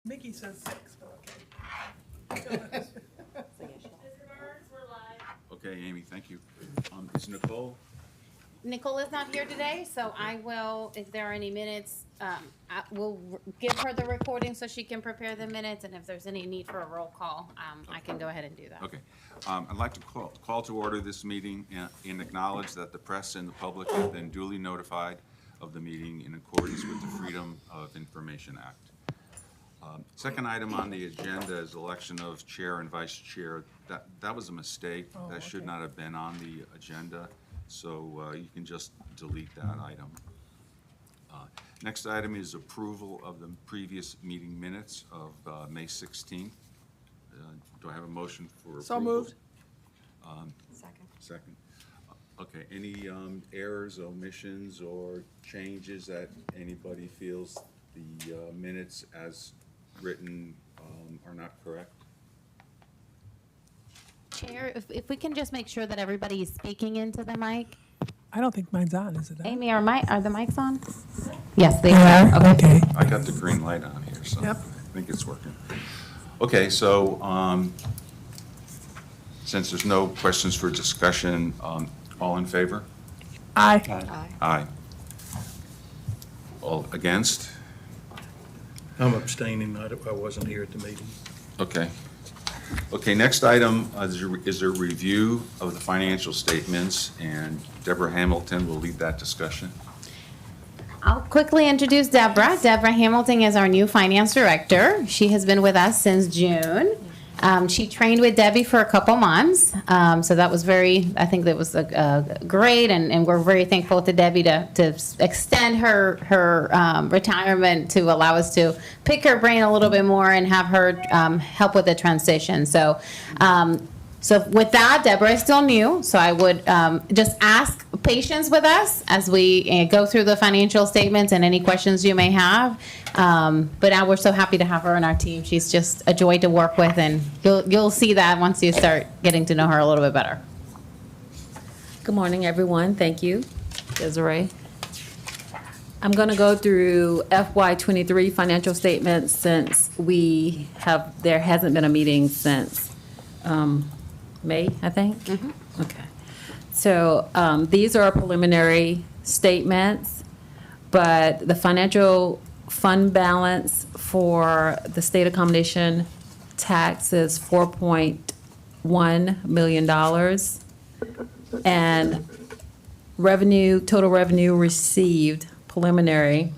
Mickey says 6, but okay. Mr. Burns, we're live. Okay, Amy, thank you. Is Nicole? Nicole is not here today, so I will, if there are any minutes, I will give her the recording so she can prepare the minutes, and if there's any need for a roll call, I can go ahead and do that. Okay. I'd like to call to order this meeting and acknowledge that the press and the public have been duly notified of the meeting in accordance with the Freedom of Information Act. Second item on the agenda is election of chair and vice chair. That was a mistake. That should not have been on the agenda, so you can just delete that item. Next item is approval of the previous meeting minutes of May 16th. Do I have a motion for approval? So moved. Second. Okay, any errors, omissions, or changes that anybody feels the minutes as written are not correct? Chair, if we can just make sure that everybody is speaking into the mic. I don't think mine's on, is it? On? Amy, are the mics on? Yes, they are. Okay. I got the green light on here, so Yep. I think it's working. Okay, so since there's no questions for discussion, all in favor? Aye. Aye. All against? I'm abstaining. I wasn't here at the meeting. Okay. Okay, next item is a review of the financial statements, and Deborah Hamilton will lead that discussion. I'll quickly introduce Deborah. Deborah Hamilton is our new finance director. She has been with us since June. She trained with Debbie for a couple months, so that was I think that was great, and we're very thankful to Debbie to extend her retirement to allow us to pick her brain a little bit more and have her help with the transition. So with that, Deborah is still new, so I would just ask patience with us as we go through the financial statements and any questions you may have. But now we're so happy to have her on our team. She's just a joy to work with, and you'll see that once you start getting to know her a little bit better. Good morning, everyone. Thank you, Desiree. I'm going to go through FY23 financial statements since there hasn't been a meeting since May, I think? Mm-hmm. Okay. So these are preliminary statements, but the financial fund balance for the state accommodation tax is $4.1 million. And total revenue received preliminary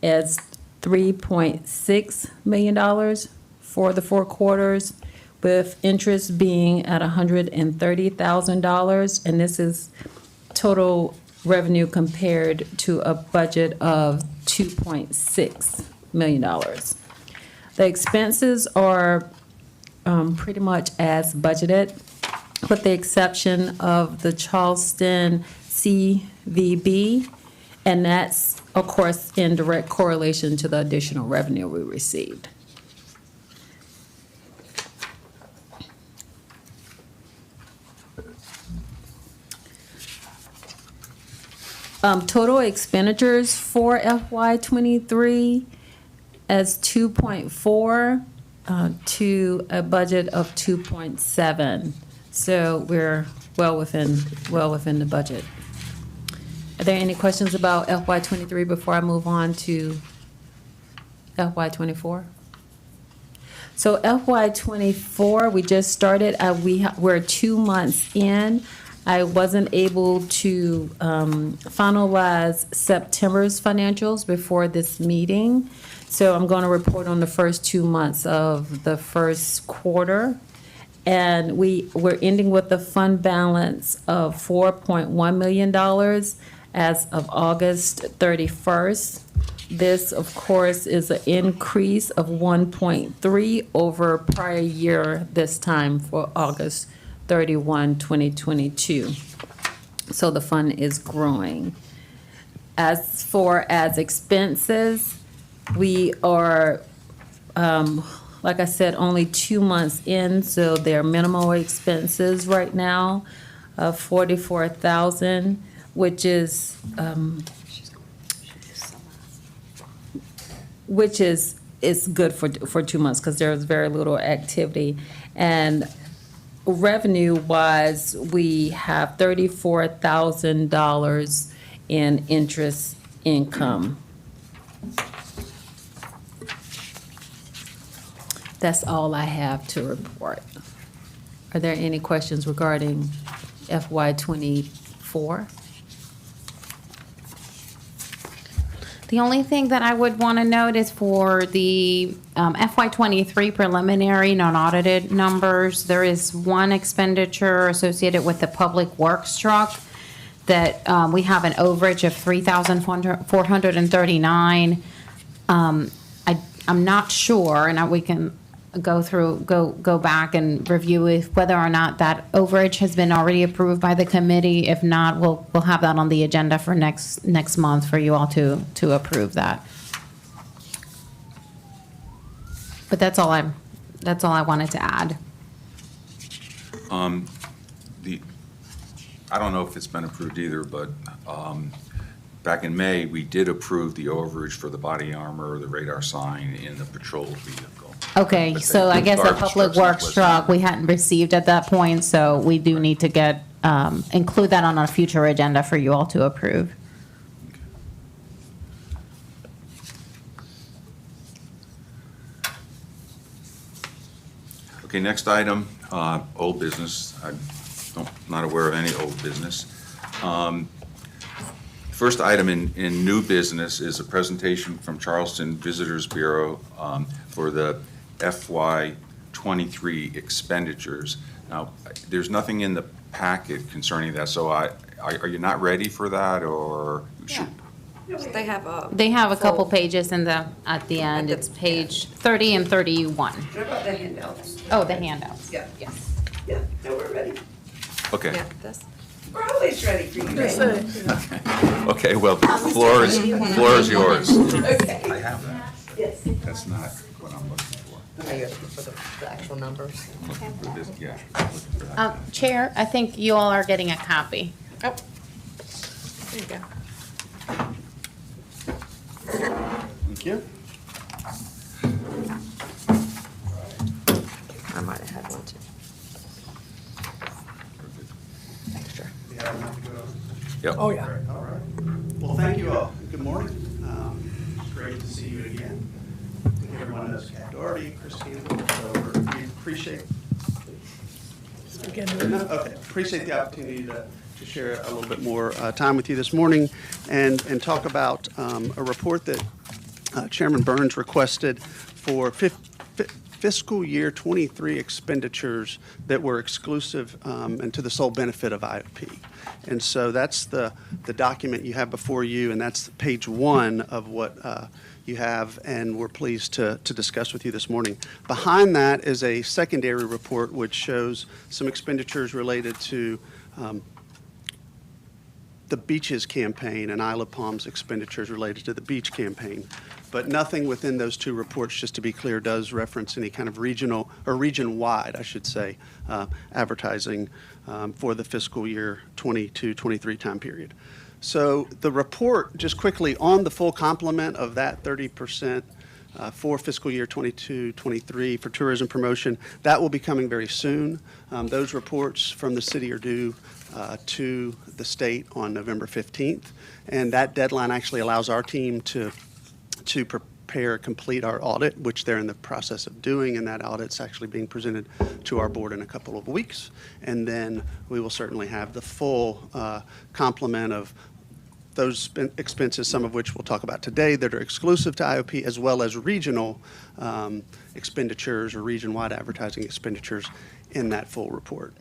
is $3.6 million for the 4 quarters, with interest being at $130,000. And this is total revenue compared to a budget of $2.6 million. The expenses are pretty much as budgeted, with the exception of the Charleston CVB, and that's, of course, in direct correlation to the additional revenue we received. Total expenditures for FY23 as 2.4 to a budget of 2.7. So we're well within the budget. Are there any questions about FY23 before I move on to FY24? So FY24, we just started. We're 2 months in. I wasn't able to finalize September's financials before this meeting, so I'm going to report on the first 2 months of the first quarter. And we're ending with a fund balance of $4.1 million as of August 31st. This, of course, is an increase of 1.3 over prior year this time for August 31, 2022. So the fund is growing. As far as expenses, we are, like I said, only 2 months in, so they're minimal expenses right now of $44,000, which is it's good for 2 months because there was very little activity. And revenue-wise, we have $34,000 in interest income. That's all I have to report. Are there any questions regarding FY '24? The only thing that I would want to note is for the FY '23 preliminary non-audited numbers, there is one expenditure associated with the public works truck that we have an overage of $3,439. I'm not sure, and we can go back and review if whether or not that overage has been already approved by the committee. If not, we'll have that on the agenda for next month for you all to approve that. But that's all I wanted to add. I don't know if it's been approved either, but back in May, we did approve the overage for the body armor, the radar sign, and the patrol vehicle. Okay, But so I guess the garbage public trucks works was- truck, we hadn't received at that point, so we do need to get, include that on a future agenda for you all to approve. Okay, next item, old business. I'm not aware of any old business. First item in new business is a presentation from Charleston Visitors Bureau for the FY '23 expenditures. Now, there's nothing in the packet concerning that, so are you not ready for that, or should? They have a. They have a couple full- pages at the end, it's page 30 and 31. What about the handouts? Oh, the handouts. Yeah. Yes. Yeah, no, we're ready. Okay, Yeah, this. We're always ready for you. That's baby. it. okay, well, the floor is yours. Okay. I have that. Yes. That's not what I'm looking for. Now you're looking for the actual numbers. I'm looking for this, yeah. I'm looking for that. Chair, I think you all are getting a copy. Oh. There you go. Thank you. I might have had one too. Extra. Yep. Oh, yeah. All right. Well, thank you all. Good morning. It's great to see you again. I think everyone knows Kat Doherty, Chris Campbell, so we appreciate. Again, Okay, appreciate the opportunity to share a little bit more time with you this morning and talk about a report that Chairman Burns requested for fiscal year '23 expenditures that were exclusive and to the sole benefit of IOP. And so that's the document you have before you, and that's page 1 of what you have, and we're pleased to discuss with you this morning. Behind that is a secondary report which shows some expenditures related to the Beaches campaign and Isle of Palms expenditures related to the beach campaign. But nothing within those two reports, just to be clear, does reference any kind of regional, or region-wide, I should say, advertising for the fiscal year 22-23 time period. So the report, just quickly, on the full complement of that 30% for fiscal year 22-23 for tourism promotion, that will be coming very soon. Those reports from the city are due to the state on November 15th, and that deadline actually allows our team to prepare, complete our audit, which they're in the process of doing, and that audit's actually being presented to our board in a couple of weeks. And then we will certainly have the full complement of those expenses, some of which we'll talk about today, that are exclusive to IOP, as well as regional expenditures or region-wide advertising expenditures in that full report.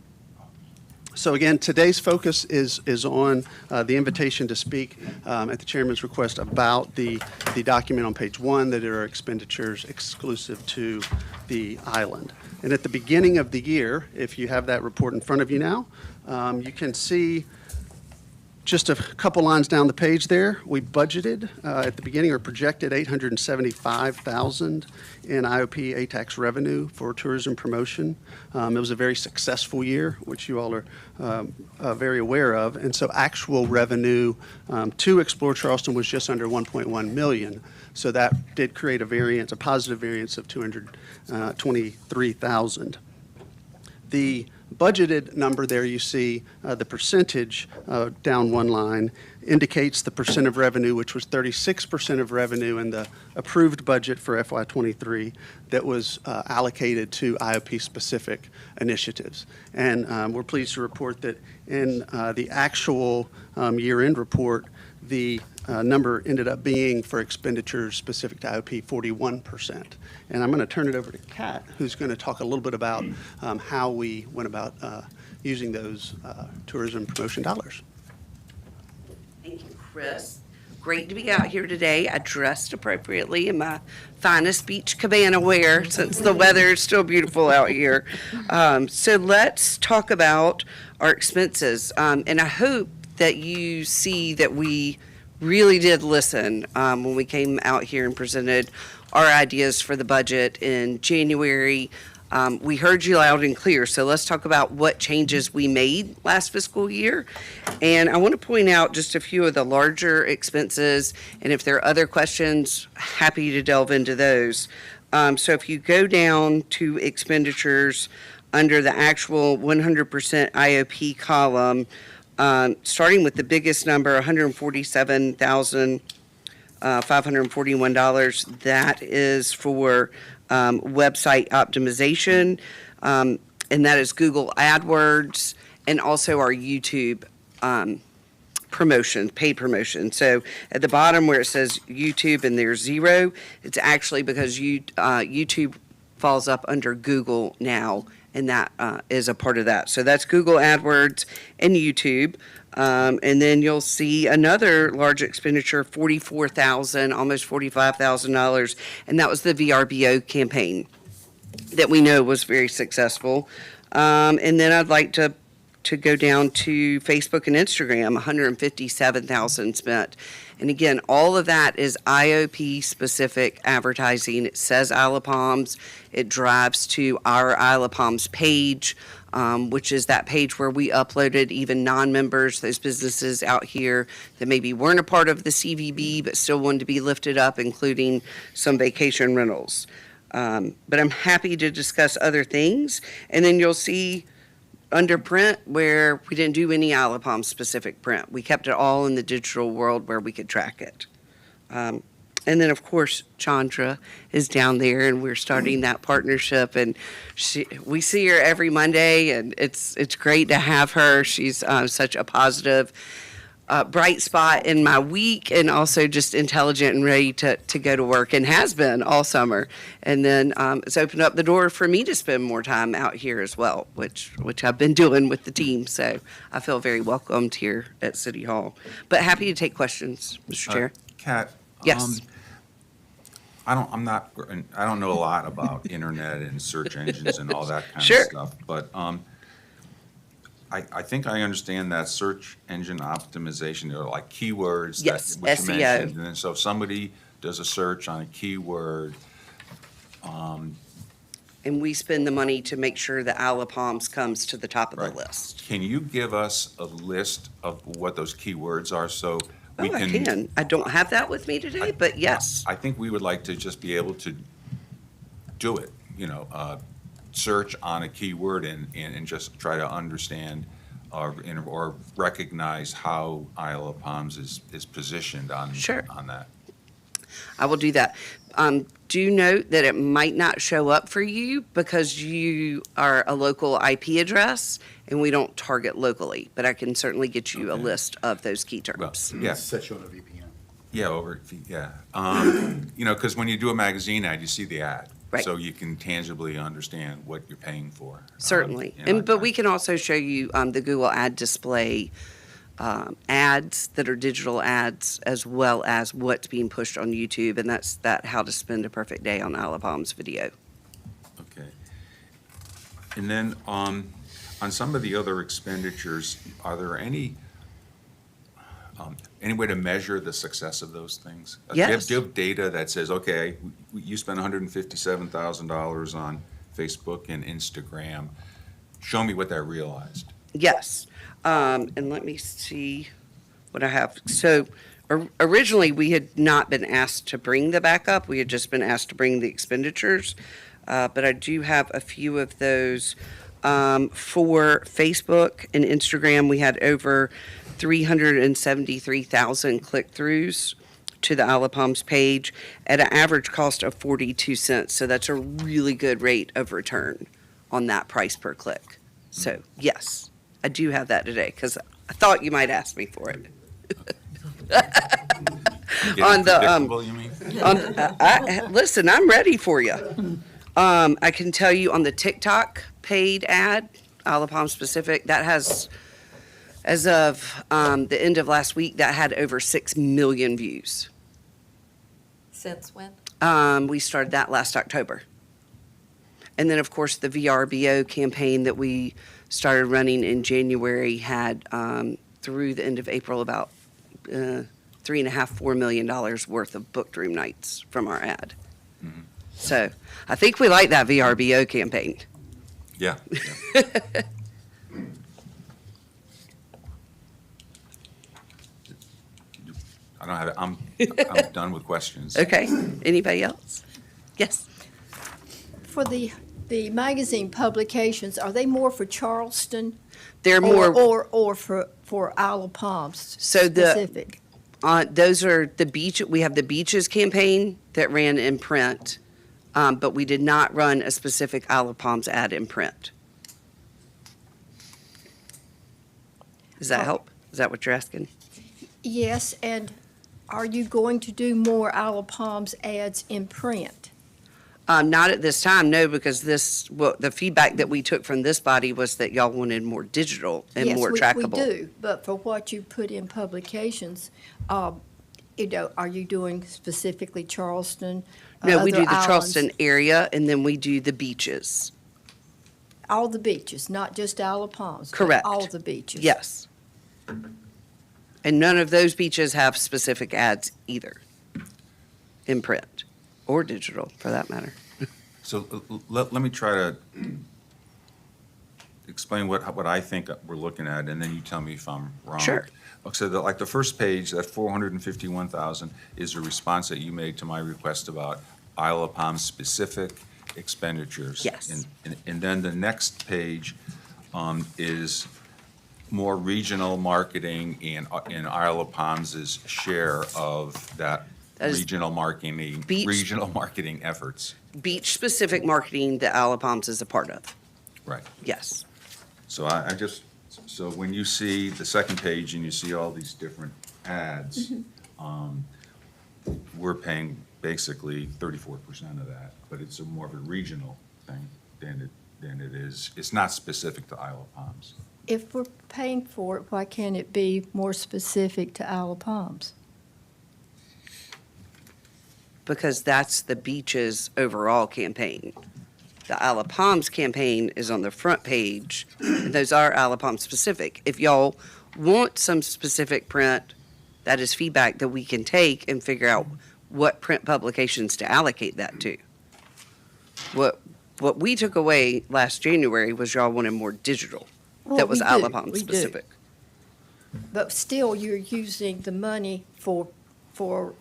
So again, today's focus is on the invitation to speak at the chairman's request about the document on page 1 that are expenditures exclusive to the island. And at the beginning of the year, if you have that report in front of you now, you can see Just a couple lines down the page there, we budgeted at the beginning or projected $875,000 in IOP ATAX revenue for tourism promotion. It was a very successful year, which you all are very aware of. And so actual revenue to Explore Charleston was just under 1.1 million. So that did create a variance, a positive variance of 223,000. The budgeted number there you see, the percentage down one line, indicates the percent of revenue, which was 36% of revenue in the approved budget for FY23 that was allocated to IOP-specific initiatives. And we're pleased to report that in the actual year-end report, the number ended up being for expenditures specific to IOP 41%. And I'm going to turn it over to Kat, who's going to talk a little bit about how we went about using those tourism promotion dollars. Thank you, Chris. Great to be out here today. I dressed appropriately in my finest beach cabana wear since the weather is still beautiful out here. So let's talk about our expenses. And I hope that you see that we really did listen when we came out here and presented our ideas for the budget in January. We heard you loud and clear, so let's talk about what changes we made last fiscal year. And I want to point out just a few of the larger expenses, and if there are other questions, happy to delve into those. So if you go down to expenditures under the actual 100% IOP column, starting with the biggest number, $147,541, that is for website optimization, and that is Google AdWords and also our YouTube promotion, paid promotion. So at the bottom where it says YouTube and there's zero, it's actually because YouTube falls up under Google now, and that is a part of that. So that's Google AdWords and YouTube. And then you'll see another large expenditure, $44,000, almost $45,000, and that was the VRBO campaign that we know was very successful. And then I'd like to go down to Facebook and Instagram, $157,000 spent. And again, all of that is IOP-specific advertising. It says Isle of Palms. It drives to our Isle of Palms page, which is that page where we uploaded even non-members, those businesses out here that maybe weren't a part of the CVB but still wanted to be lifted up, including some vacation rentals. But I'm happy to discuss other things. And then you'll see under print where we didn't do any Isle of Palms specific print. We kept it all in the digital world where we could track it. And then, of course, Chandra is down there, and we're starting that partnership. And we see her every Monday, and it's great to have her. She's such a positive, bright spot in my week, and also just intelligent and ready to go to work, and has been all summer. And then it's opened up the door for me to spend more time out here as well, which I've been doing with the team. So I feel very welcomed here at City Hall. But happy to take questions, Mr. Chair. Kat? Yes. I don't know a lot about internet and search engines and all that kind Sure. of stuff, but I think I understand that search engine optimization, like keywords. Yes, which you SEO. mentioned. And then so if somebody does a search on a keyword, And we spend the money to make sure that Isle of Palms comes to the top of the Right. list. can you give us a list of what those keywords are so we I can. I don't have that with me today, but yes. I think we would like to just be able to do it, search on a keyword and just try to understand or recognize how Isle of Palms is positioned on Sure. on that. I will do that. Do note that it might not show up for you because you are a local IP address and we don't target locally, but I can certainly get you a Okay. list of those key Well, terms. yeah, Set you on a VPN. yeah. Because when you do a magazine ad, you see the ad. Right. So you can tangibly understand what you're paying for. Certainly. And But we can also show you the Google ad display ads that are digital ads, as well as what's being pushed on YouTube, and that's how to spend a perfect day on Isle of Palms video. Okay. And then on some of the other expenditures, are there any, Any way to measure the success of those things? Yes. Do you have data that says, okay, you spent $157,000 on Facebook and Instagram. Show me what that realized. Yes. And let me see what I have. So originally, we had not been asked to bring the backup. We had just been asked to bring the expenditures. But I do have a few of those. For Facebook and Instagram, we had over 373,000 click-throughs to the Isle of Palms page at an average cost of 42 cents. So that's a really good rate of return on that price per click. So yes, I do have that today because I thought you might ask me for it. On the, Predictable, you mean? Listen, I'm ready for you. I can tell you on the TikTok paid ad, Isle of Palms specific, that has, as of the end of last week, that had over 6 million views. Since when? We started that last October. And then, of course, the VRBO campaign that we started running in January had, through the end of April, about $3.5–4 million worth of booked room nights from our ad. Mhm. So I think we like that VRBO campaign. Yeah. I don't have it. I'm done with questions. Okay, anybody else? Yes. For the magazine publications, are they more for Charleston? They're more, Or for Isle of Palms So the- specific? those are the beach, we have the beaches campaign that ran in print, but we did not run a specific Isle of Palms ad in print. Does that help? Is that what you're asking? Yes, and are you going to do more Isle of Palms ads in print? Not at this time, no, because the feedback that we took from this body was that y'all wanted more digital and more trackable. Yes, we do, but for what you put in publications, are you doing specifically Charleston? No, we do other the islands? Charleston area, and then we do the beaches. All the beaches, not just Isle of Palms? but Correct. All the beaches? Yes. And none of those beaches have specific ads either, in print or digital, for that matter. So let me try to explain what I think we're looking at, and then you tell me if I'm wrong. Sure. So like the first page, that 451,000 is a response that you made to my request about Isle of Palms specific expenditures. Yes. And then the next page is more regional marketing and Isle of Palms's share of that That is regional marketing, beach- regional marketing efforts. Beach-specific marketing that Isle of Palms is a part of, Right. yes. So so when you see the second page and you see all these different ads, we're paying basically 34% of that, but it's more of a regional thing than it is. It's not specific to Isle of Palms. If we're paying for it, why can't it be more specific to Isle of Palms? Because that's the beaches overall campaign. The Isle of Palms campaign is on the front page, and those are Isle of Palms specific. If y'all want some specific print, that is feedback that we can take and figure out what print publications to allocate that to. What we took away last January was y'all wanted more digital. Well, That was we Isle do, of Palms we do. specific. But still, you're using the money for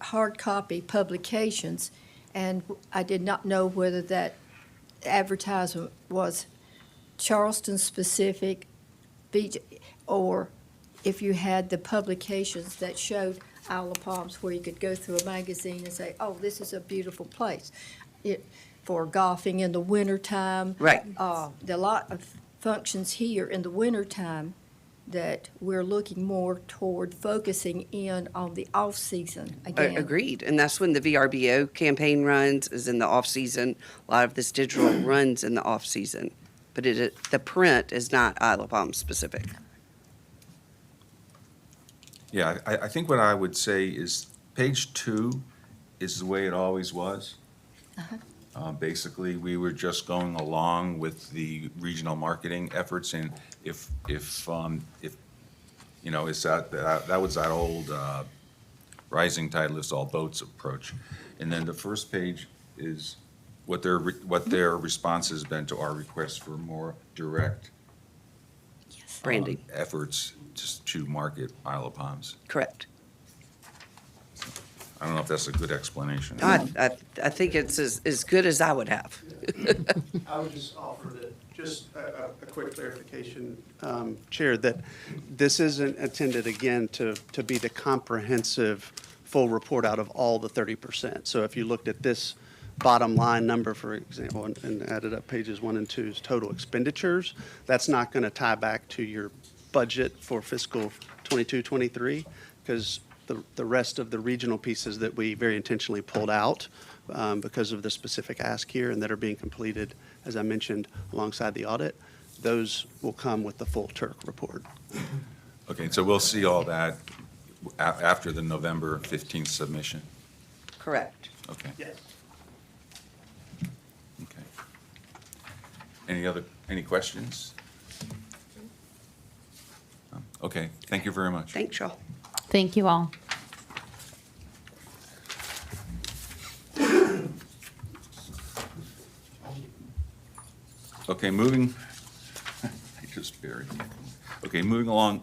hard copy publications, and I did not know whether that advertisement was Charleston-specific, beach, or if you had the publications that showed Isle of Palms where you could go through a magazine and say, oh, this is a beautiful place. For golfing in the wintertime. Right. There are a lot of functions here in the wintertime that we're looking more toward focusing in on the off-season again. Agreed, and that's when the VRBO campaign runs, is in the off-season. A lot of this digital runs in the off-season, but the print is not Isle of Palms specific. Yeah, I think what I would say is page 2 is the way it always was. Basically, we were just going along with the regional marketing efforts, and if you know, it's that was that old rising tide lifts all boats approach. And then the first page is what their response has been to our request for more direct Branding, efforts just to market Isle of Palms. correct. I don't know if that's a good explanation. I think it's as good as I would have. I would just offer that, just a quick clarification, Chair, that this isn't intended, again, to be the comprehensive full report out of all the 30%. So if you looked at this bottom line number, for example, and added up pages 1 and 2's total expenditures, that's not going to tie back to your budget for fiscal 22-23, because the rest of the regional pieces that we very intentionally pulled out because of the specific ask here and that are being completed, as I mentioned, alongside the audit, those will come with the full Turk report. Okay, so we'll see all that after the November 15th submission? Correct. Okay, Yes. okay. Any questions? Okay, thank you very much. Thanks, y'all. Thank you all. Okay, moving, I just buried it. Okay, moving along.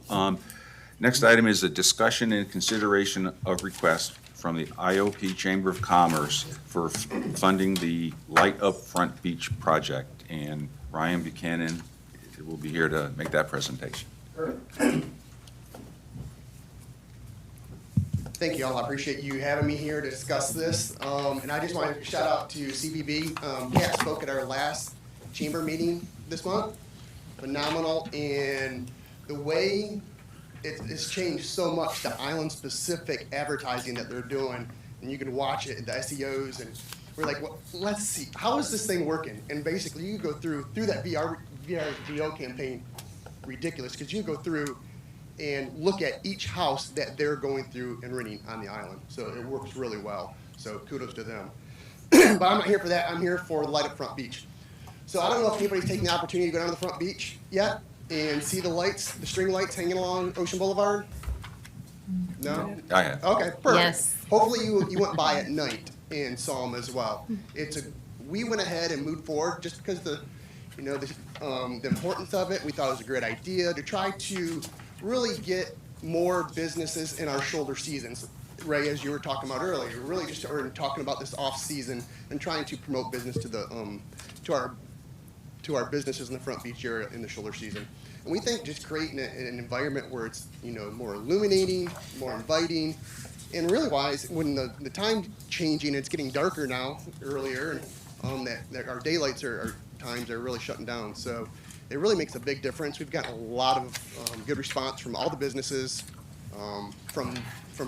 Next item is a discussion and consideration of request from the IOP Chamber of Commerce for funding the Light Up Front Beach project. And Ryan Buchanan will be here to make that presentation. Thank you all. I appreciate you having me here to discuss this. And I just want to shout out to CBB. Kat spoke at our last chamber meeting this month. Phenomenal. And the way it's changed so much, the island-specific advertising that they're doing, and you can watch it, the SEOs, and we're like, well, let's see, how is this thing working? And basically, you go through that VRVO campaign, ridiculous, because you go through and look at each house that they're going through and renting on the island. So it works really well. So kudos to them. But I'm not here for that. I'm here for Light Up Front Beach. So I don't know if anybody's taken the opportunity to go down to the front beach yet and see the lights, the string lights hanging along Ocean Boulevard. No? I have. Okay, perfect. Yes. Hopefully you went by at night and saw them as well. We went ahead and moved forward just because the importance of it. We thought it was a great idea to try to really get more businesses in our shoulder seasons. Ray, as you were talking about earlier, really just talking about this off season and trying to promote business to our businesses in the front beach area in the shoulder season. And we think just creating an environment where it's more illuminating, more inviting, and really wise when the time changing, it's getting darker now earlier, and that our daylights our times are really shutting down. So it really makes a big difference. We've gotten a lot of good response from all the businesses, from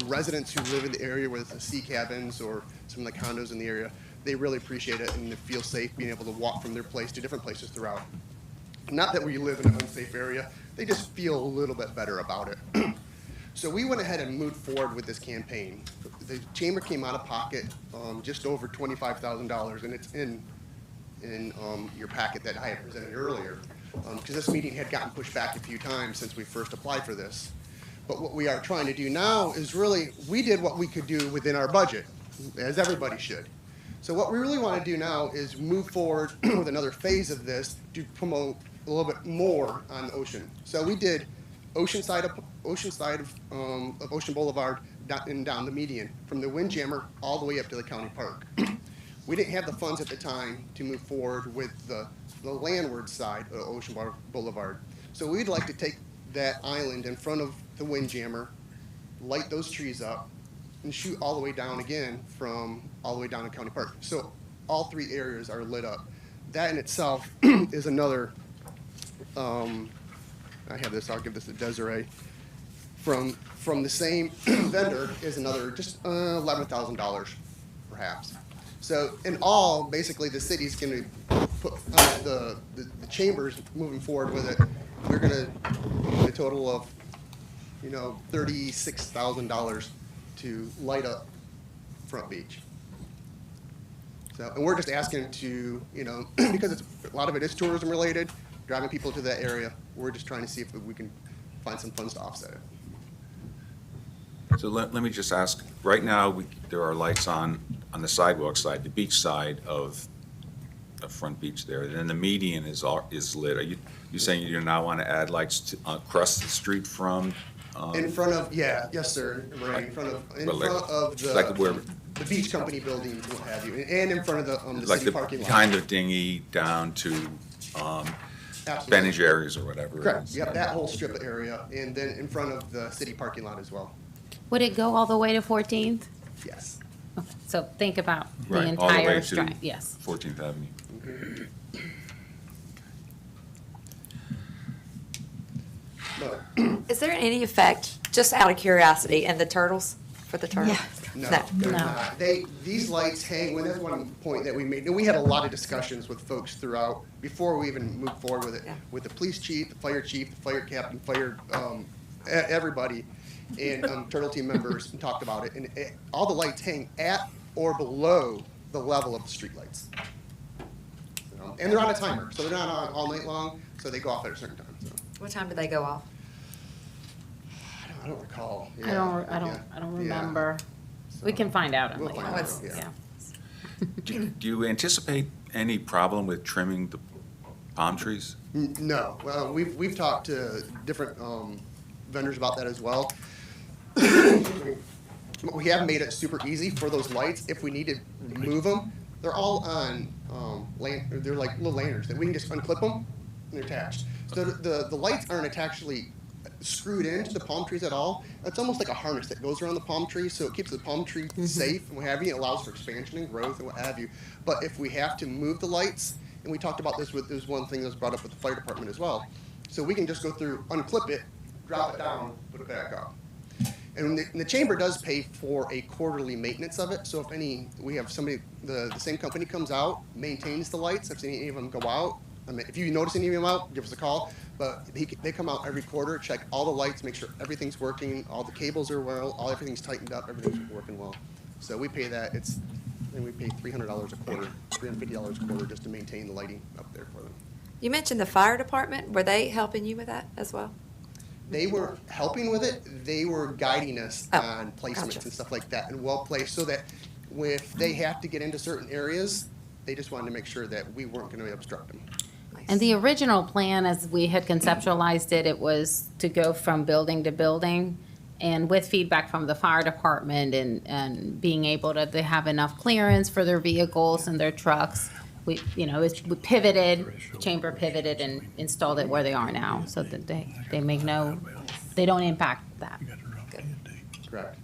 residents who live in the area with the sea cabins or some of the condos in the area. They really appreciate it and they feel safe being able to walk from their place to different places throughout. Not that we live in an unsafe area, they just feel a little bit better about it. So we went ahead and moved forward with this campaign. The chamber came out of pocket just over $25,000, and it's in your packet that I had presented earlier, because this meeting had gotten pushed back a few times since we first applied for this. But what we are trying to do now is we did what we could do within our budget, as everybody should. So what we really want to do now is move forward with another phase of this to promote a little bit more on the ocean. So we did ocean side of Ocean Boulevard and down the median, from the Windjammer all the way up to the county park. We didn't have the funds at the time to move forward with the landward side of Ocean Boulevard. So we'd like to take that island in front of the Windjammer, light those trees up, and shoot all the way down again from all the way down to County Park. So all three areas are lit up. That in itself is another, I have this, I'll give this to Desiree. From the same vendor is another just $11,000 perhaps. So in all, basically the city's gonna put, the chambers moving forward with it, we're gonna a total of, $36,000 to light up Front Beach. So, and we're just asking to, because a lot of it is tourism related, driving people to that area, we're just trying to see if we can find some funds to offset it. So let me just ask, right now, there are lights on the sidewalk side, the beach side of the front beach there, and then the median is lit. Are you saying you now want to add lights across the street from? In front of, yes, sir, right, in front of Like where, the beach company building, and what have you, and in front of the like city the parking lot. behind the dinghy down to Absolutely. Benage areas or whatever. it Correct, is. yep, that whole strip area, and then in front of the city parking lot as well, Would it go all the way to 14th? yes. Okay, so think about the Right, all the way entire to strip, yes. 14th Avenue. But, Is there any effect, just out of curiosity, and the turtles, for the turtles? no, No. they're No. not. These lights hang, well, that's one point that we made, and we had a lot of discussions with folks throughout, before we even moved forward with it, Yeah. with the police chief, the fire captain, everybody, and Turtle Team members, and talked about it, and all the lights hang at or below the level of the streetlights. And they're on a timer, so they're not on all night long, so they go off at a certain time, so. What time do they go off? I don't recall. I don't Yeah. remember. We can find out. and We'll let you find know. out, yeah. Yeah. Do you anticipate any problem with trimming the palm trees? No, well, we've talked to different vendors about that as well. We have made it super easy for those lights. If we need to move them, they're all on they're like little lanyards that we can just unclip them and they're attached. So the lights aren't actually screwed into the palm trees at all. It's almost like a harness that goes around the palm tree, so it keeps the palm tree safe and what have you. It allows for expansion and growth and what have you. But if we have to move the lights, and we talked about this there's one thing that was brought up with the fire department as well. So we can just go through, unclip it, drop it down, put it back up. And the chamber does pay for a quarterly maintenance of it. So if we have somebody, the same company comes out, maintains the lights. If any of them go out, I mean, if you notice any of them out, give us a call. But they come out every quarter, check all the lights, make sure everything's working, all the cables are well, everything's tightened up, everything's working well. So we pay that. And we pay $300 a quarter, $350 a quarter just to maintain the lighting up there for them. You mentioned the fire department. Were they helping you with that as well? They were helping with it. They were guiding us Oh, on placements gotcha. and stuff like that, and well placed, so that if they have to get into certain areas, they just wanted to make sure that we weren't going to obstruct them. Nice. And the original plan, as we had conceptualized it, it was to go from building to building. And with feedback from the fire department and being able to have enough clearance for their vehicles and their trucks, we pivoted, chamber pivoted and installed it where they are now, so that they they don't impact that. Correct.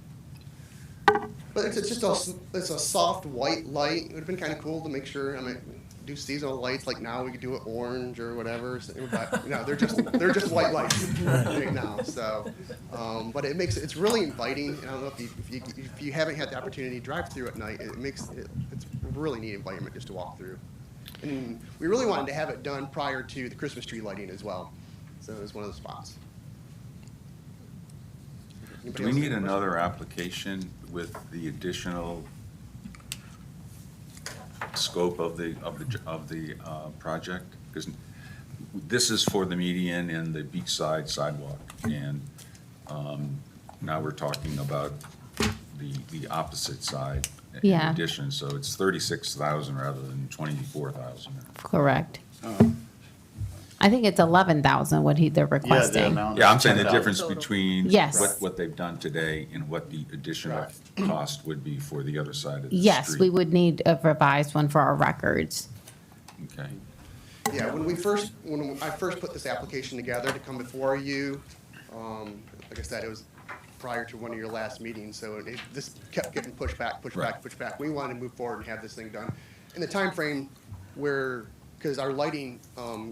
But it's just it's a soft white light. It would have been kind of cool to make sure. I mean, do seasonal lights like now. We could do it orange or whatever. So, but no, they're just white lights right now. So, but it's really inviting. I don't know if you haven't had the opportunity to drive through at night. It's a really neat environment just to walk through. And we really wanted to have it done prior to the Christmas tree lighting as well. So it was one of the spots. Do we need another application with the additional scope of the project? Because this is for the median and the beachside sidewalk, and now we're talking about the opposite side in Yeah. addition, so it's 36,000 rather than 24,000. Correct. I think it's 11,000 what they're requesting. Yeah, I'm saying the difference between Yes. what they've done today and what the additional cost would be for the other side of the street. Yes, we would need a revised one for our records. Okay. Yeah, when I first put this application together to come before you, like I said, it was prior to one of your last meetings, so this kept getting pushed back. We wanted to move forward and have this thing done in the time frame because our lighting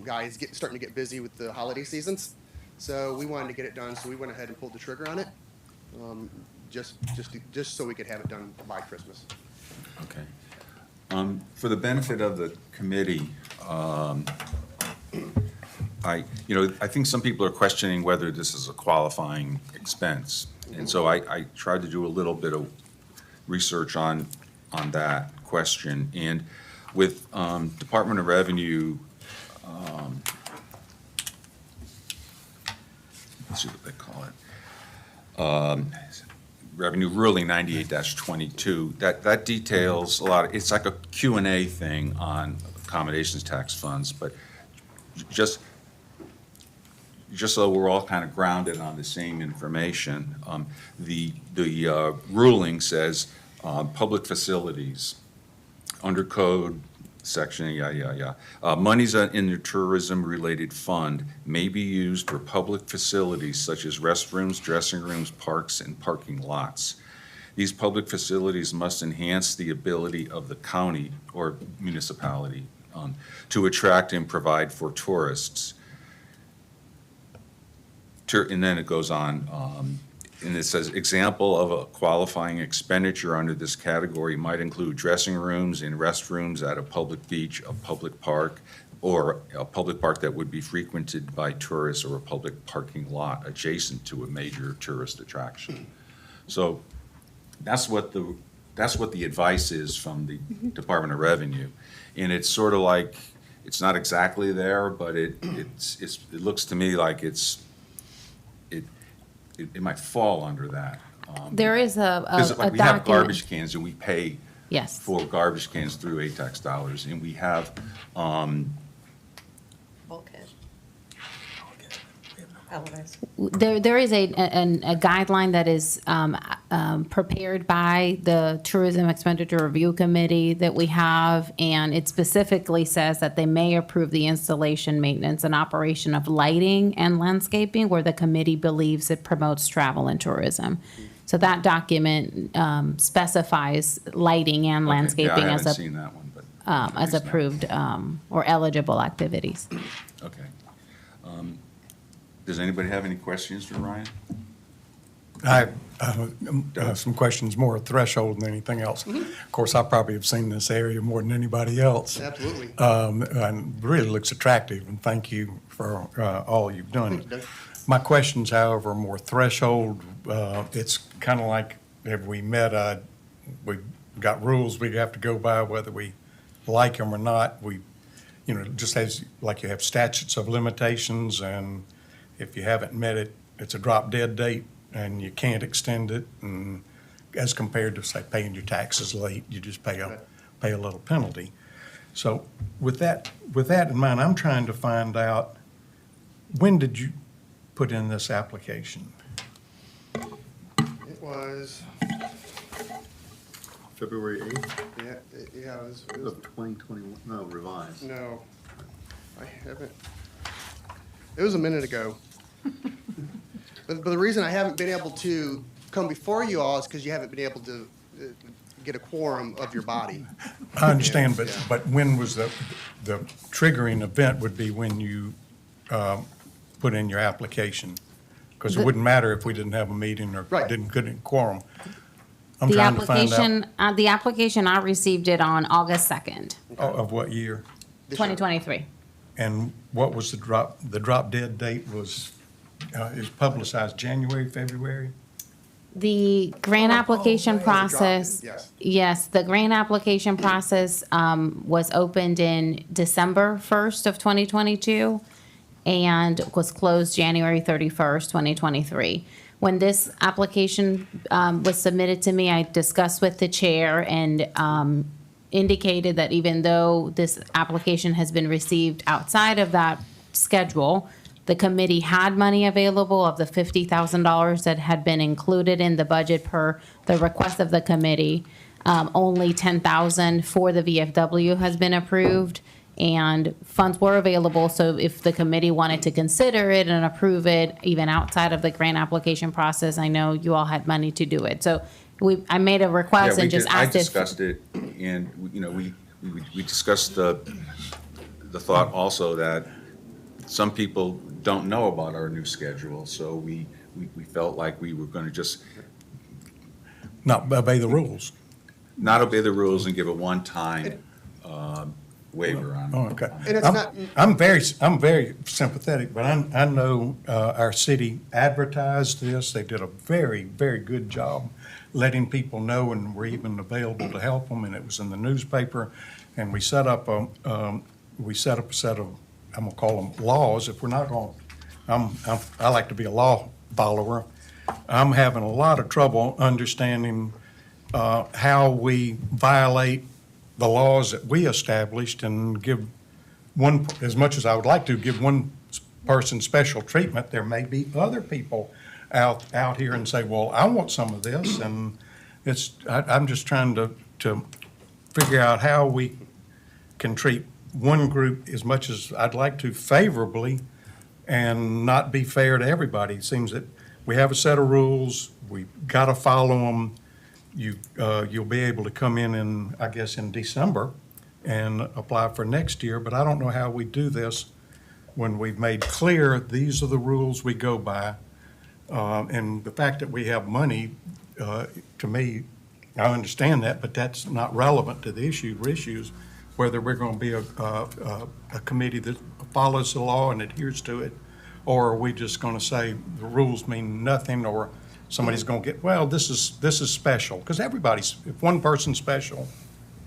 guys starting to get busy with the holiday seasons, so we wanted to get it done. So we went ahead and pulled the trigger on it, just so we could have it done by Christmas. Okay. For the benefit of the committee, I think some people are questioning whether this is a qualifying expense. And so I tried to do a little bit of research on that question. And with Department of Revenue, let's see what they call it. revenue, really 98-22, that details a lot. It's like a Q&A thing on accommodations tax funds, but just so we're all kind of grounded on the same information, the ruling says public facilities, under code section, monies in the tourism-related fund may be used for public facilities such as restrooms, dressing rooms, parks, and parking lots. These public facilities must enhance the ability of the county or municipality to attract and provide for tourists. And then it goes on, and it says, example of a qualifying expenditure under this category might include dressing rooms and restrooms at a public beach, a public park, or a public park that would be frequented by tourists, or a public parking lot adjacent to a major tourist attraction. So that's what the advice is from the Department of Revenue. And it's sort of like, it's not exactly there, but it looks to me like it might fall under that. There is a Because like we have document. garbage cans and we pay Yes. for garbage cans through ATAX dollars, and we have, Bulkhead. Elevators. There is a guideline that is prepared by the Tourism Expenditure Review Committee that we have, and it specifically says that they may approve the installation, maintenance, and operation of lighting and landscaping where the committee believes it promotes travel and tourism. So that document specifies lighting and landscaping yeah, I as haven't seen that one, but. as approved or eligible activities. Okay. Does anybody have any questions for Ryan? I have some questions more threshold than anything else. Of course, I probably have seen this area more than anybody else. Absolutely. And really looks attractive, and thank you for all you've done. My questions, however, are more threshold. It's kind of like, have we met, we've got rules we have to go by, whether we like them or not. Just as, like you have statutes of limitations, and if you haven't met it, it's a drop dead date, and you can't extend it, and as compared to, say, paying your taxes late, you just pay a little penalty. So with that in mind, I'm trying to find out, when did you put in this application? It was, February 8th yeah, it was, of 2021, no, revised. no, I haven't. It was a minute ago. But the reason I haven't been able to come before you all is because you haven't been able to get a quorum of your body. I understand, Yeah. but when was the triggering event would be when you put in your application? Because it wouldn't matter if we didn't have a meeting or Right. couldn't quorum. I'm The trying to find out the application, I received it on August 2nd, of what year, This year. 2023. and what was the drop dead date was, is publicized January, February? The grant application right. Drop dead, process. yes. Yes, the grant application process was opened in December 1st of 2022 and was closed January 31st, 2023. When this application was submitted to me, I discussed with the chair and indicated that even though this application has been received outside of that schedule, the committee had money available of the $50,000 that had been included in the budget per the request of the committee. Only $10,000 for the VFW has been approved, and funds were available. So if the committee wanted to consider it and approve it, even outside of the grant application process, I know you all had money to do it. So I made a request Yeah, and just asked I if. discussed it, and, we discussed the thought also that some people don't know about our new schedule, so we felt like we were gonna just Not obey the rules. not obey the rules and give a one-time waiver on. Oh, okay. And it's not- I'm very sympathetic, but I know our city advertised this. They did a very, very good job letting people know, and were even available to help them, and it was in the newspaper. And we set up a set of, I'm gonna call them laws, if we're not gonna, I like to be a law follower. I'm having a lot of trouble understanding how we violate the laws that we established and give one, as much as I would like to, give one person special treatment, there may be other people out here and say, well, I want some of this, and I'm just trying to figure out how we can treat one group as much as I'd like to favorably and not be fair to everybody. It seems that we have a set of rules, we've got to follow them. You'll be able to come in, I guess, in December and apply for next year, but I don't know how we do this when we've made clear these are the rules we go by. And the fact that we have money, to me, I understand that, but that's not relevant to the issues, whether we're going to be a committee that follows the law and adheres to it, or are we just going to say the rules mean nothing, or somebody's going to get, well, this is special, because if one person's special,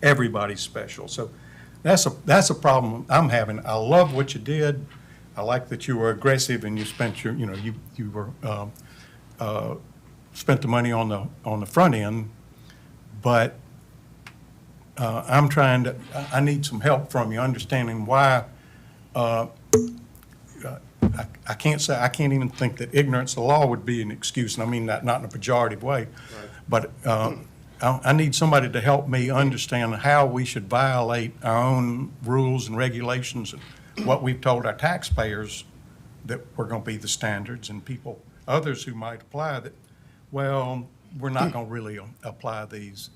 everybody's special. So that's a problem I'm having. I love what you did. I like that you were aggressive and you spent you spent the money on the front end, but I need some help from you understanding why. I can't even think that ignorance of the law would be an excuse, and I mean that not in a pejorative way. Right. But I need somebody to help me understand how we should violate our own rules and regulations and what we've told our taxpayers that we're going to be the standards, and others who might apply that, well, we're not going to really apply these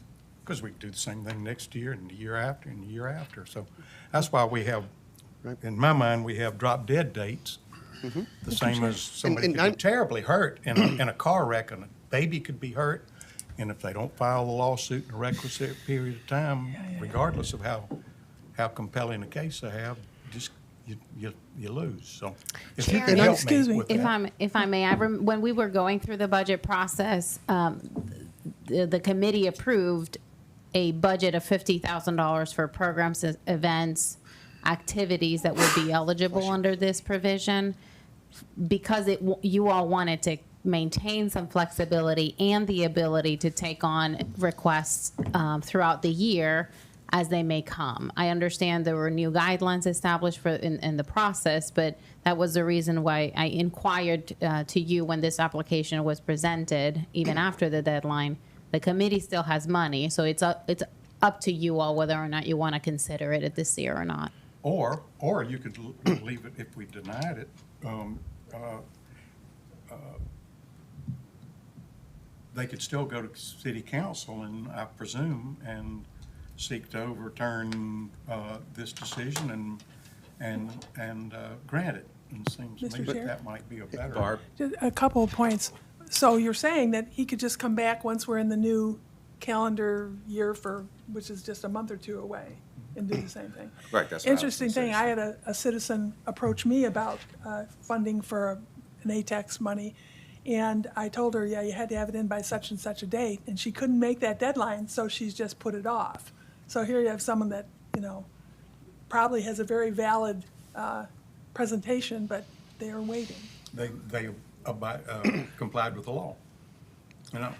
because we do the same thing next year and the year after and the year after. So that's why we have, in my mind, we have drop dead dates. The same as somebody could get terribly hurt in a car wreck, and a baby could be hurt. And if they don't file the lawsuit in a requisite period of time, regardless of how compelling a case they have, just you lose. So if you can help me with that. If I may, when we were going through the budget process, the committee approved a budget of $50,000 for programs, events, activities that would be eligible under this provision, because you all wanted to maintain some flexibility and the ability to take on requests throughout the year as they may come. I understand there were new guidelines established in the process, but that was the reason why I inquired to you when this application was presented, even after the deadline. The committee still has money, so it's up to you all whether or not you want to consider it this year or not. Or you could leave it if we denied it. They could still go to city council, and I presume, and seek to overturn this decision and grant it. And it seems to me Mr. Chair? that might be a better. Barb? Just a couple of points. So you're saying that he could just come back once we're in the new calendar year which is just a month or two away, and do the same thing? Right, that's what I was Interesting gonna say. thing, I had a citizen approach me about funding for an ATAX money, and I told her, yeah, you had to have it in by such and such a date, and she couldn't make that deadline, so she's just put it off. So here you have someone that, probably has a very valid presentation, but they are waiting. They complied with the law.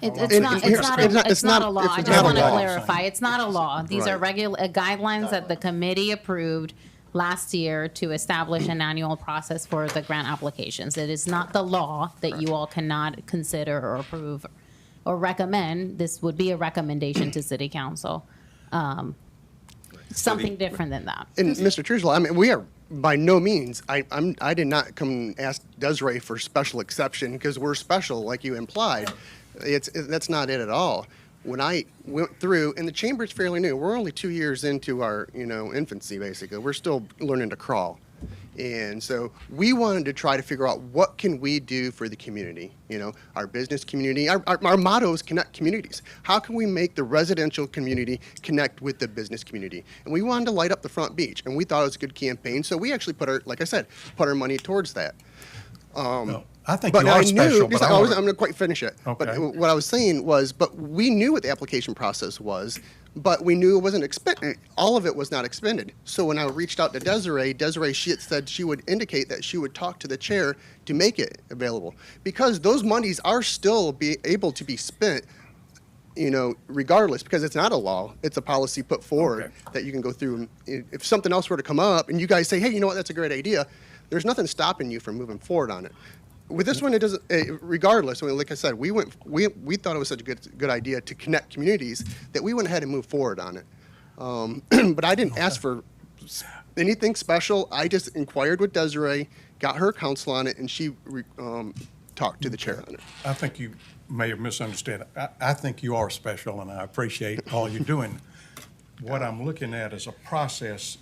It's not a law. I just want to law. clarify. It's not a law. These are Right. regular guidelines that the committee approved last year to establish an annual process for the grant applications. It is not the law that you all cannot consider or approve or recommend. This would be a recommendation to city council. Something different than that. And Mr. Truesdale, I mean, we are by no means, I did not come and ask Desiree for special exception because we're special, like you implied. That's not it at all. When I went through, and the chamber's fairly new, we're only 2 years into our, infancy, basically. We're still learning to crawl. And so we wanted to try to figure out what can we do for the community, our business community. Our motto is connect communities. How can we make the residential community connect with the business community? And we wanted to light up the front beach, and we thought it was a good campaign. So we actually put our money towards that. I think But you are I special, knew, but I I'm want going to quite finish it. But Okay. what I was saying was, but we knew what the application process was, but we knew it wasn't expended. All of it was not expended. So when I reached out to Desiree, she had said she would indicate that she would talk to the chair to make it available. Because those monies are still be able to be spent, regardless, because it's not a law, it's a policy put forward Okay. that you can go through. And if something else were to come up and you guys say, hey, you know what, that's a great idea, there's nothing stopping you from moving forward on it. With this one, it doesn't. Regardless, like I said, we thought it was such a good idea to connect communities that we went ahead and moved forward on it. But I didn't ask for anything special. I just inquired with Desiree, got her counsel on it, and she talked to the chair on it. I think you may have misunderstood. I think you are special, and I appreciate all you're doing. What I'm looking at is a process,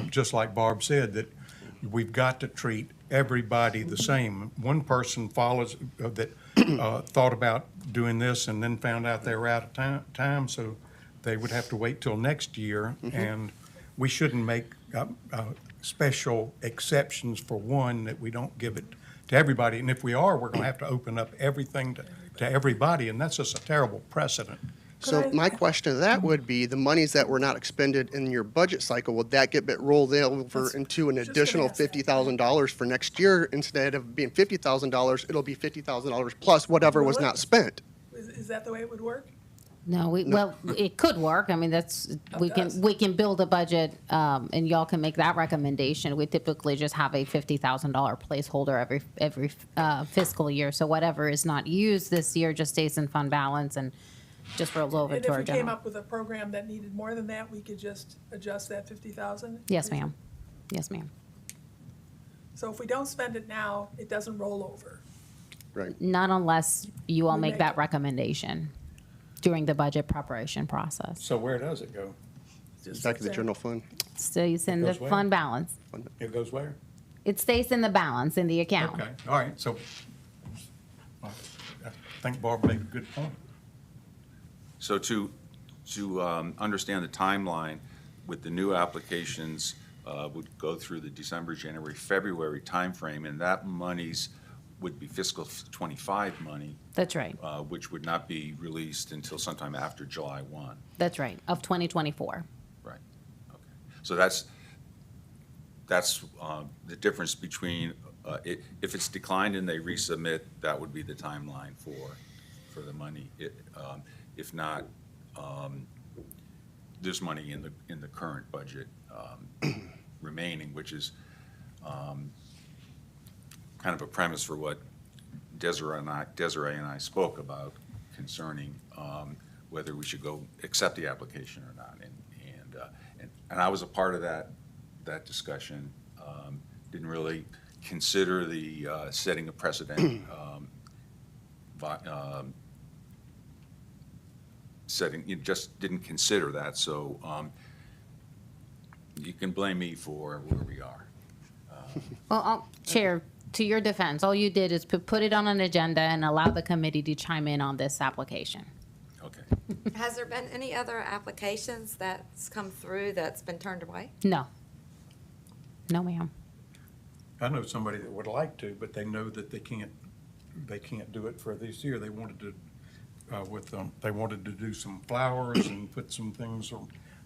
just like Barb said, that we've got to treat everybody the same. One person follows, that thought about doing this and then found out they were out of time, so they would have to wait till next year. And we shouldn't make special exceptions for one that we don't give it to everybody. And if we are, we're going to have to open up everything to everybody, and that's just a terrible precedent. So my question to that would be, the monies that were not expended in your budget cycle, would that get rolled over into an just gonna additional ask that. $50,000 for next year? Instead of being $50,000, it'll be $50,000 plus whatever was not spent. Is that the way it would work? No, well, it could work. I mean, we can build a budget, and y'all can make that recommendation. We typically just have a $50,000 placeholder every fiscal year. So whatever is not used this year just stays in fund balance and just rolls over And to if our we came general. up with a program that needed more than that, we could just adjust that 50,000? Yes, ma'am. Yes, ma'am. So if we don't spend it now, it doesn't roll over. Right. Not unless you all We make make that it. recommendation during the budget preparation process. So where does it go? Just Back to the say- general fund. Stays in the Goes where? fund balance. It goes where? It stays in the balance in the account. Okay, all right, so I think Barb made a good point. So to understand the timeline, with the new applications, would go through the December, January, February timeframe, and that monies would be fiscal '25 money, That's right. which would not be released until sometime after July 1. That's right, of 2024. Right, okay. So that's the difference between, if it's declined and they resubmit, that would be the timeline for the money. If not, there's money in the current budget remaining, which is kind of a premise for what Desiree and I spoke about concerning whether we should go accept the application or not. And I was a part of that discussion. Didn't really consider the setting a precedent, you just didn't consider that. So you can blame me for where we are. Well, Chair, to your defense, all you did is put it on an agenda and allow the committee to chime in on this application. Okay. Has there been any other applications that's come through that's been turned away? No. No, ma'am. I know somebody that would like to, but they know that they can't do it for this year. They wanted to, they wanted to do some flowers and put some things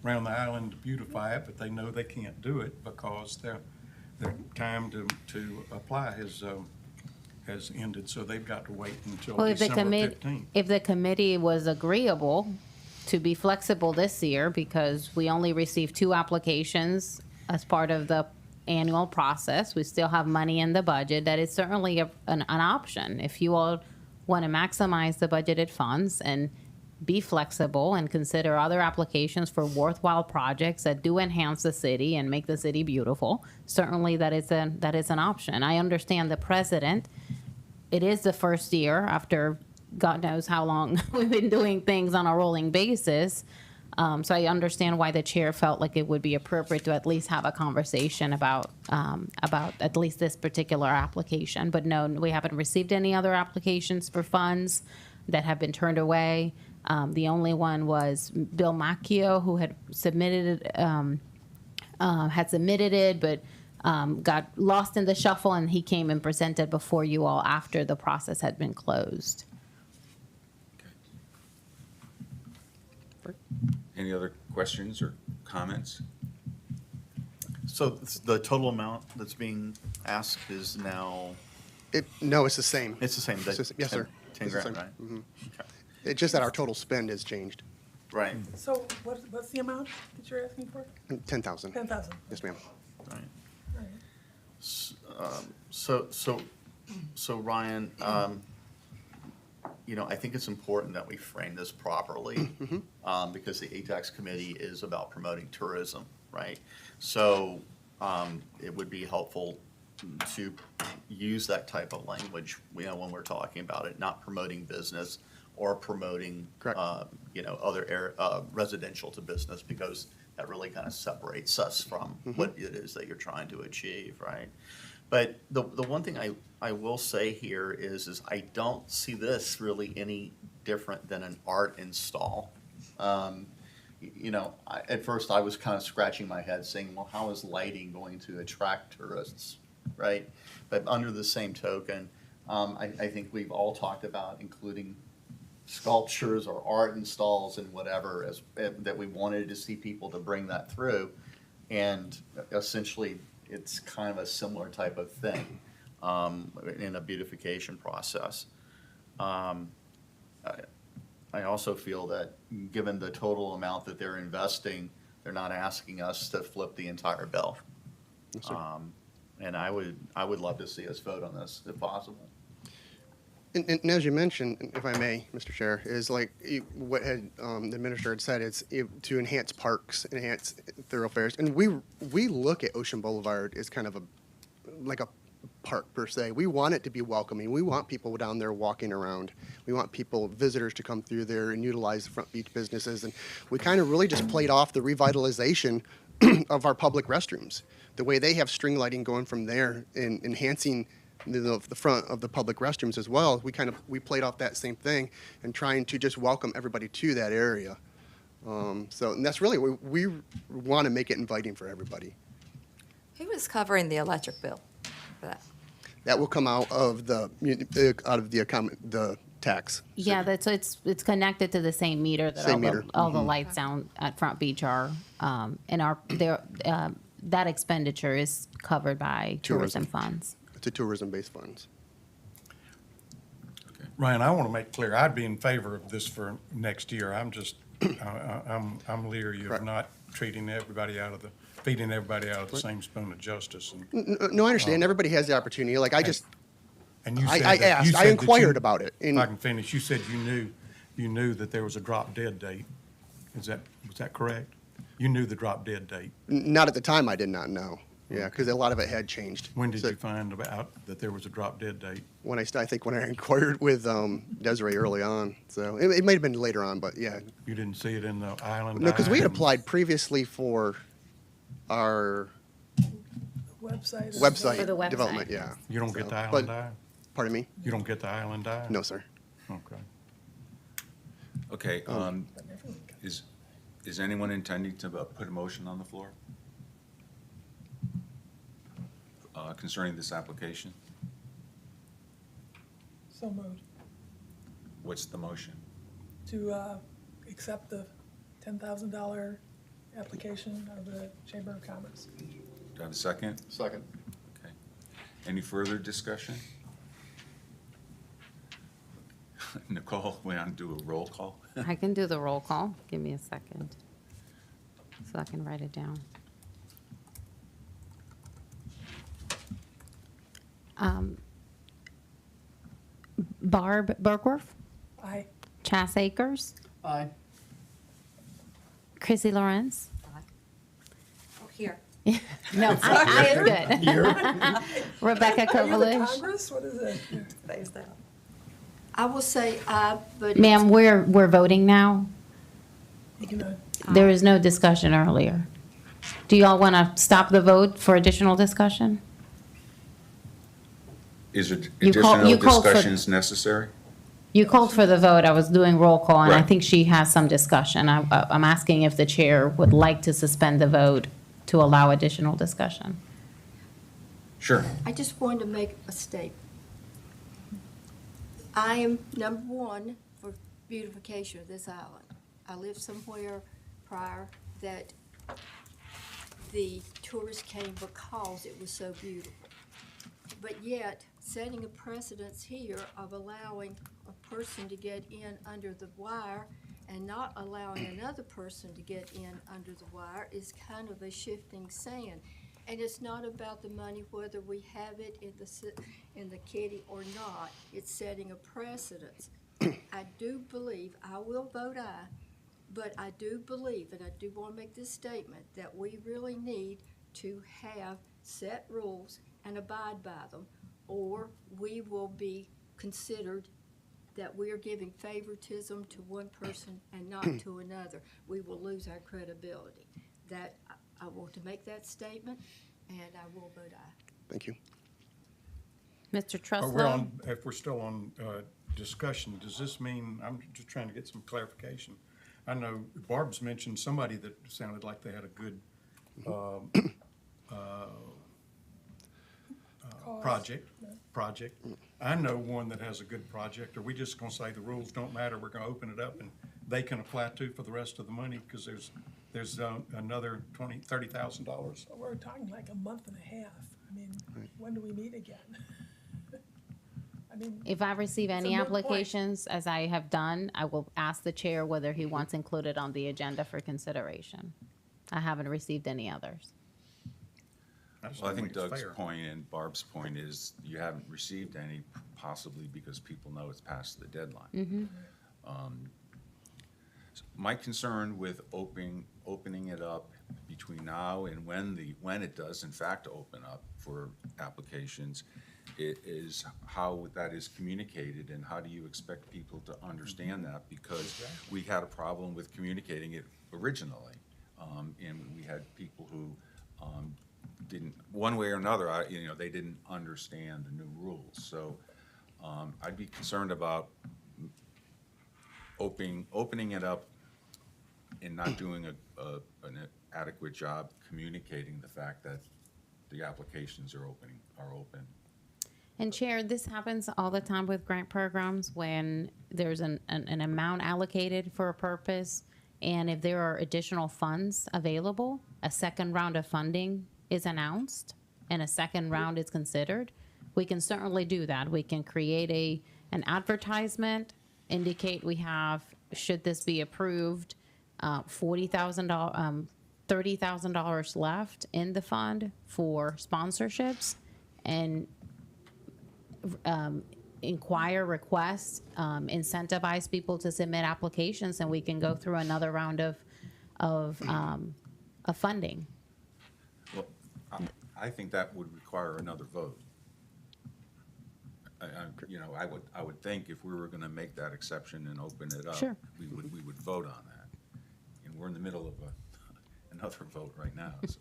around the island to beautify it, but they know they can't do it because their time to apply has ended, so they've got to wait until Well, if the December committee, 15th. if the committee was agreeable to be flexible this year, because we only received 2 applications as part of the annual process, we still have money in the budget, that is certainly an option. If you all want to maximize the budgeted funds and be flexible and consider other applications for worthwhile projects that do enhance the city and make the city beautiful, certainly that is an option. I understand the precedent. It is the first year after God knows how long we've been doing things on a rolling basis. So I understand why the chair felt like it would be appropriate to at least have a conversation about at least this particular application. But no, we haven't received any other applications for funds that have been turned away. The only one was Bill Macchio, who had submitted it, but got lost in the shuffle, and he came and presented before you all after the process had been closed. Any other questions or comments? So the total amount that's being asked is now, No, it's the same. it's the same, It's the- yes, sir. 10 It's the grand, same. right? Mhm. Okay. It's just that our total spend has changed. Right, So what's the amount that you're asking for? 10,000. 10,000. Yes, ma'am. right. All right. So Ryan, I think it's important that we frame this properly, because the ATAX committee is about promoting tourism, right? So, it would be helpful to use that type of language, when we're talking about it, not promoting business or promoting, Correct. Other residential to business, because that really kind of separates us from what it is that you're trying to achieve, right? But the one thing I will say here is I don't see this really any different than an art install. At first I was kind of scratching my head saying, well, how is lighting going to attract tourists, right? But under the same token, I think we've all talked about including sculptures or art installs and whatever that we wanted to see people to bring that through. And essentially, it's kind of a similar type of thing in a beautification process. I also feel that given the total amount that they're investing, they're not asking us to flip the entire bill. Yes, sir. And I would love to see us vote on this if possible. And as you mentioned, if I may, Mr. Chair, is like what had the minister had said, it's to enhance parks, enhance thoroughfares. And we look at Ocean Boulevard as kind of like a park per se. We want it to be welcoming. We want people down there walking around. We want visitors to come through there and utilize the Front Beach businesses. And we kind of really just played off the revitalization of our public restrooms. The way they have string lighting going from there and enhancing the front of the public restrooms as well. We played off that same thing and trying to just welcome everybody to that area. And that's really, we want to make it inviting for everybody. Who is covering the electric bill for that? That will come out of the tax. Yeah, so it's connected to the same meter that Same meter. all the lights down at Front Beach are, that expenditure is covered by tourism funds. It's a tourism-based funds. Ryan, I want to make clear, I'd be in favor of this for next year. I'm just, I'm leery of Correct. not feeding everybody out of the same spoon of justice. And No, I understand. Everybody has the opportunity. Like, and you I said that- asked, you I said that inquired about it. If I can finish, you said you knew that there was a drop dead date. Was that correct? You knew the drop dead date. Not at the time, I did not know. Yeah, because a lot of it had changed. When did So you find out that there was a drop dead date? When I think when I inquired with Desiree early on. So it might have been later on, but yeah. You didn't see it in the island? No, because we had Eye and- applied previously for our Website. For the website website, development, yeah. You don't get So, the but- island eye? Pardon me? You don't get the island eye? No, sir. Okay. Okay, is anyone intending to put a motion on the floor concerning this application? So moved. What's the motion? To accept the $10,000 application of the Chamber of Commerce. Do I have a second? Second. Okay. Any further discussion? Nicole, we want to do a roll call? I can do the roll call. Give me a second so I can write it down. Barb Bergworth, Aye. Chas Akers, Aye. Chrissy Lawrence. Oh, here. No, I is good. Rebecca Are you the Kovalich. Congress? What is it? Phase that. I will say aye, but. Ma'am, we're voting now. You can, There was no discussion earlier. Do you all want to stop the vote for additional discussion? Is it You called for- discussions necessary? You called for the vote. I was doing roll call, and I Right. think she has some discussion. I'm asking if the chair would like to suspend the vote to allow additional discussion. Sure. I just wanted to make a statement. I am number one for beautification of this island. I lived somewhere prior that the tourists came because it was so beautiful. But yet, setting a precedence here of allowing a person to get in under the wire and not allowing another person to get in under the wire is kind of a shifting sand. And it's not about the money, whether we have it in the kitty or not. It's setting a precedence. I do believe, I will vote aye, but I do believe, and I do want to make this statement, that we really need to have set rules and abide by them, or we will be considered that we are giving favoritism to one person and not to another. We will lose our credibility. That, I want to make that statement, and I will vote aye. Thank you. Mr. But we're Truslow? on, if we're still on discussion, does this mean, I'm just trying to get some clarification. I know Barb's mentioned somebody that sounded like they had a good project. I know one that has a good project. Are we just gonna say the rules don't matter, we're gonna open it up and they can apply to for the rest of the money? Because there's another $30,000. We're talking like a month and a half. I mean, when do we meet again? I mean, If I receive any moot point. applications, as I have done, I will ask the chair whether he wants included on the agenda for consideration. I haven't received any others. just Well, I don't think it's Doug's fair. point and Barb's point is you haven't received any, possibly because people know it's past the deadline. My concern with opening it up between now and when it does in fact open up for applications is how that is communicated and how do you expect people to understand that? Because we had a problem with communicating it originally. And we had people who didn't, one way or another, they didn't understand the new rules. So I'd be concerned about opening it up and not doing an adequate job communicating the fact that the applications are open. And Chair, this happens all the time with grant programs when there's an amount allocated for a purpose. And if there are additional funds available, a second round of funding is announced and a second round is considered. We can certainly do that. We can create an advertisement, indicate we have, should this be approved, $40,000, $30,000 left in the fund for sponsorships, and inquire, request, incentivize people to submit applications, and we can go through another round of funding. Well, I think that would require another vote. I would think if we were gonna make that exception and open it up, Sure. we would vote on that. And we're in the middle of another vote right now, so.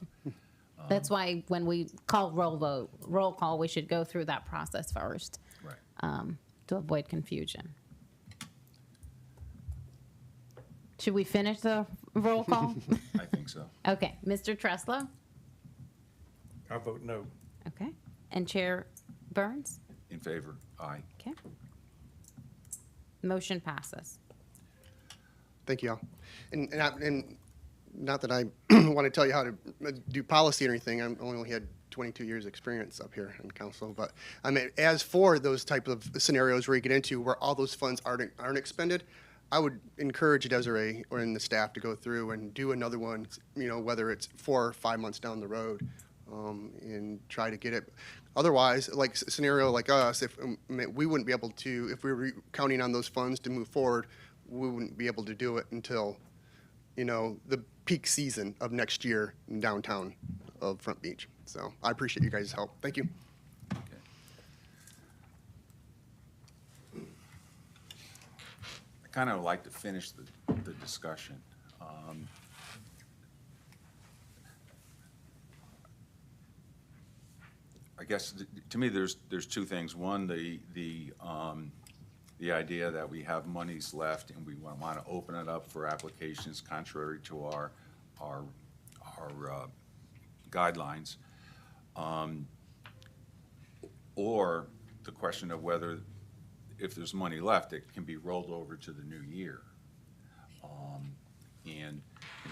That's why when we call roll call, we should go through that process first, Right. to avoid confusion. Should we finish the roll call? I think so. Okay, Mr. Treslow? I vote no. Okay, and Chair Burns? In favor, aye. Okay. Motion passes. Thank you all. And not that I want to tell you how to do policy or anything. I only had 22 years experience up here in council. But I mean, as for those type of scenarios where you get into where all those funds aren't expended, I would encourage Desiree or in the staff to go through and do another one, whether it's 4 or 5 months down the road, and try to get it. Otherwise, like a scenario like us, if we wouldn't be able to, if we were counting on those funds to move forward, we wouldn't be able to do it until, the peak season of next year in downtown of Front Beach. So I appreciate you guys' help. Thank you. Okay. I kind of like to finish the discussion. I guess to me, there's two things. One, the idea that we have monies left and we want to open it up for applications contrary to our guidelines. or the question of whether, if there's money left, it can be rolled over to the new year. And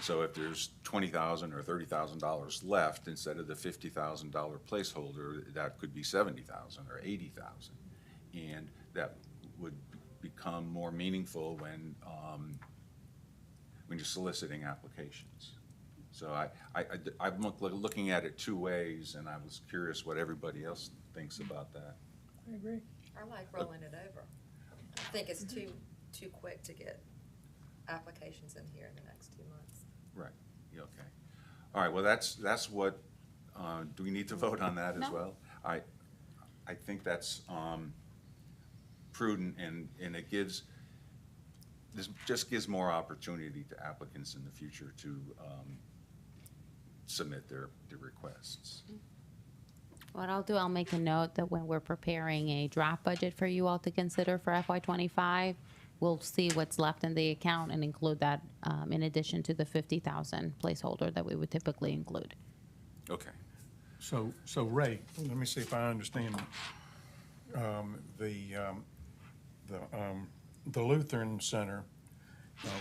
so if there's $20,000 or $30,000 left, instead of the $50,000 placeholder, that could be $70,000 or $80,000. And that would become more meaningful when you're soliciting applications. So I'm looking at it two ways, and I was curious what everybody else thinks about that. I agree. I like rolling it over. I think it's too quick to get applications in here in the next 2 months. Right, yeah, okay. All right, well, that's what, do we need to vote on that as No. well? I think that's prudent, and it gives, this just gives more opportunity to applicants in the future to submit their requests. What I'll do, I'll make a note that when we're preparing a draft budget for you all to consider for FY '25, we'll see what's left in the account and include that in addition to the 50,000 placeholder that we would typically include. Okay. So Ray, let me see if I understand. The Lutheran Center,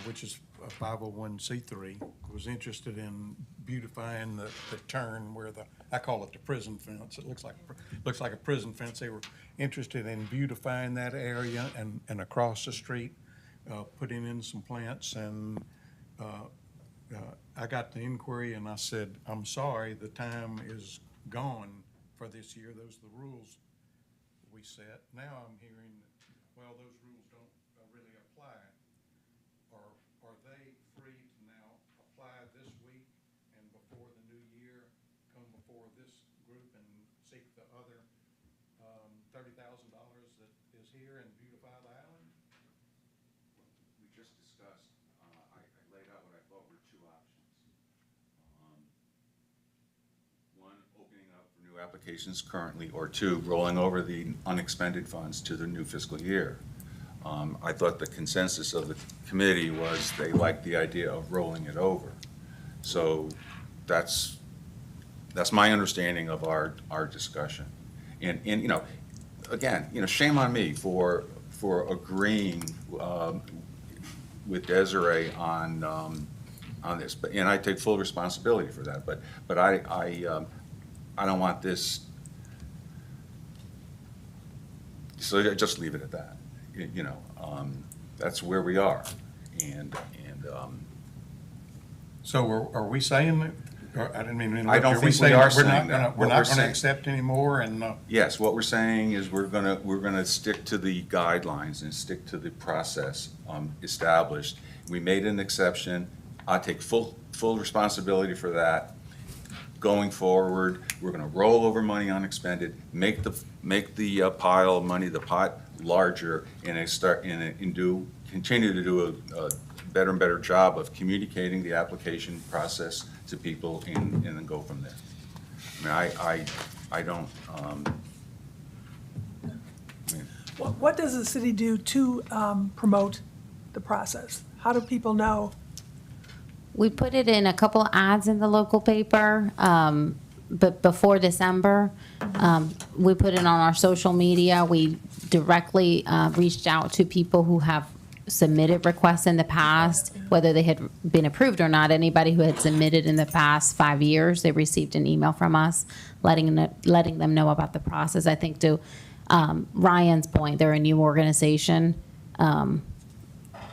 which is a 501c3, was interested in beautifying the turn where I call it the prison fence. It looks like a prison fence. They were interested in beautifying that area and across the street, putting in some plants. And I got the inquiry and I said, I'm sorry, the time is gone for this year. Those are the rules we set. Now I'm hearing that, well, those rules don't really apply. Are they free to now apply this week and before the new year, come before this group and seek the other $30,000 that is here and beautify the island? We just discussed, I laid out what I thought were two options. One, opening up for new applications currently, or two, rolling over the unexpended funds to the new fiscal year. I thought the consensus of the committee was they liked the idea of rolling it over. So that's my understanding of our discussion. And you know, again, you know, shame on me for agreeing with Desiree on this, and I take full responsibility for that. But I don't want this. So just leave it at that. You know, that's where we are, and So are we saying that, or I didn't mean to interrupt I don't you. think we saying are that saying that. We're What not we're gonna saying- accept anymore and, yes, what we're saying is we're gonna stick to the guidelines and stick to the process established. We made an exception. I take full responsibility for that. Going forward, we're gonna roll over money unexpended, make the pile of money, the pot larger, and continue to do a better and better job of communicating the application process to people and then go from there. I mean, I don't, What does the city do to promote the process? How do people know? We put it in a couple ads in the local paper, but before December, we put it on our social media. We directly reached out to people who have submitted requests in the past, whether they had been approved or not. Anybody who had submitted in the past 5 years, they received an email from us letting them know about the process. I think to Ryan's point, they're a new organization.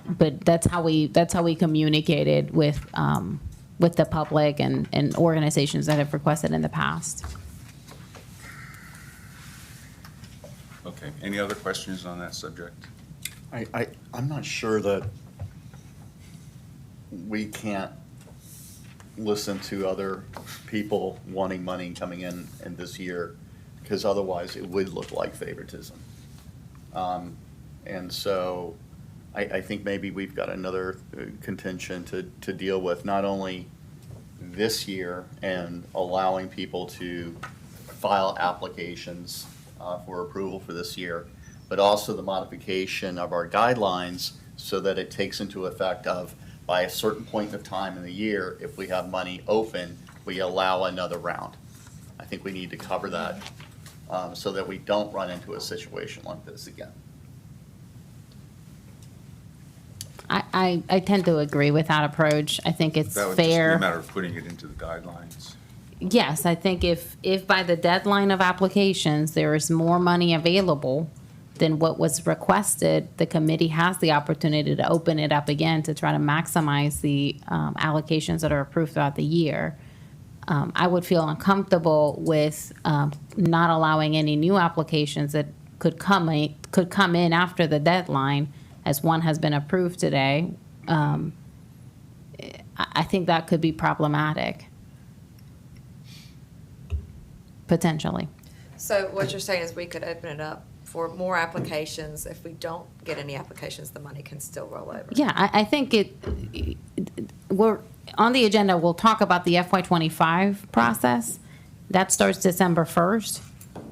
But that's how we communicated with the public and organizations that have requested in the past. okay. Any other questions on that subject? I'm not sure that we can't listen to other people wanting money coming in this year, because otherwise it would look like favoritism. And so I think maybe we've got another contention to deal with, not only this year and allowing people to file applications for approval for this year, but also the modification of our guidelines so that it takes into effect of, by a certain point of time in the year, if we have money open, we allow another round. I think we need to cover that so that we don't run into a situation like this again. I tend to agree with that approach. I think it's That would just be a fair. matter of putting it into the guidelines. Yes, I think if by the deadline of applications, there is more money available than what was requested, the committee has the opportunity to open it up again to try to maximize the allocations that are approved throughout the year. I would feel uncomfortable with not allowing any new applications that could come in after the deadline, as one has been approved today. I think that could be problematic. Potentially. So what you're saying is we could open it up for more applications. If we don't get any applications, the money can still roll over. Yeah, I think we're, on the agenda, we'll talk about the FY25 process. That starts December 1st.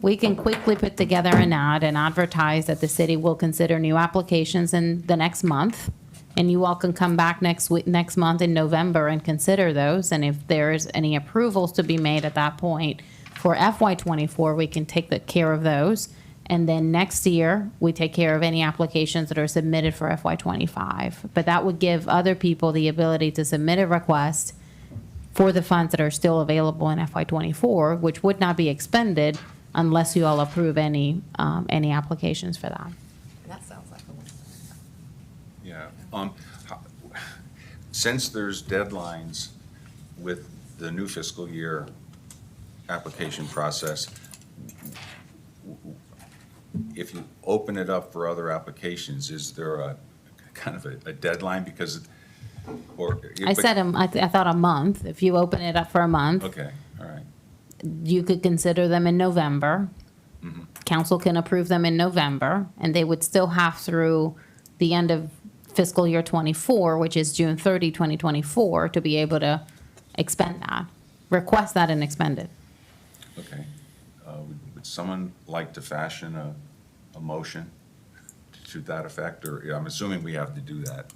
We can quickly put together an ad and advertise that the city will consider new applications in the next month. And you all can come back next month in November and consider those. And if there's any approvals to be made at that point for FY24, we can take care of those. And then next year, we take care of any applications that are submitted for FY25. But that would give other people the ability to submit a request for the funds that are still available in FY24, which would not be expended unless you all approve any applications for that. That sounds like a win. Yeah. Since there's deadlines with the new fiscal year application process, if you open it up for other applications, is there a kind of a deadline? Because, or. I said, I thought a month. If you open it up for a month, Okay, all right. you could consider them in November. Mm-hmm. Council can approve them in November, and they would still have through the end of fiscal year 24, which is June 30, 2024, to be able to expend that, request that and expend it. Okay. Would someone like to fashion a motion to that effect? Or, yeah, I'm assuming we have to do that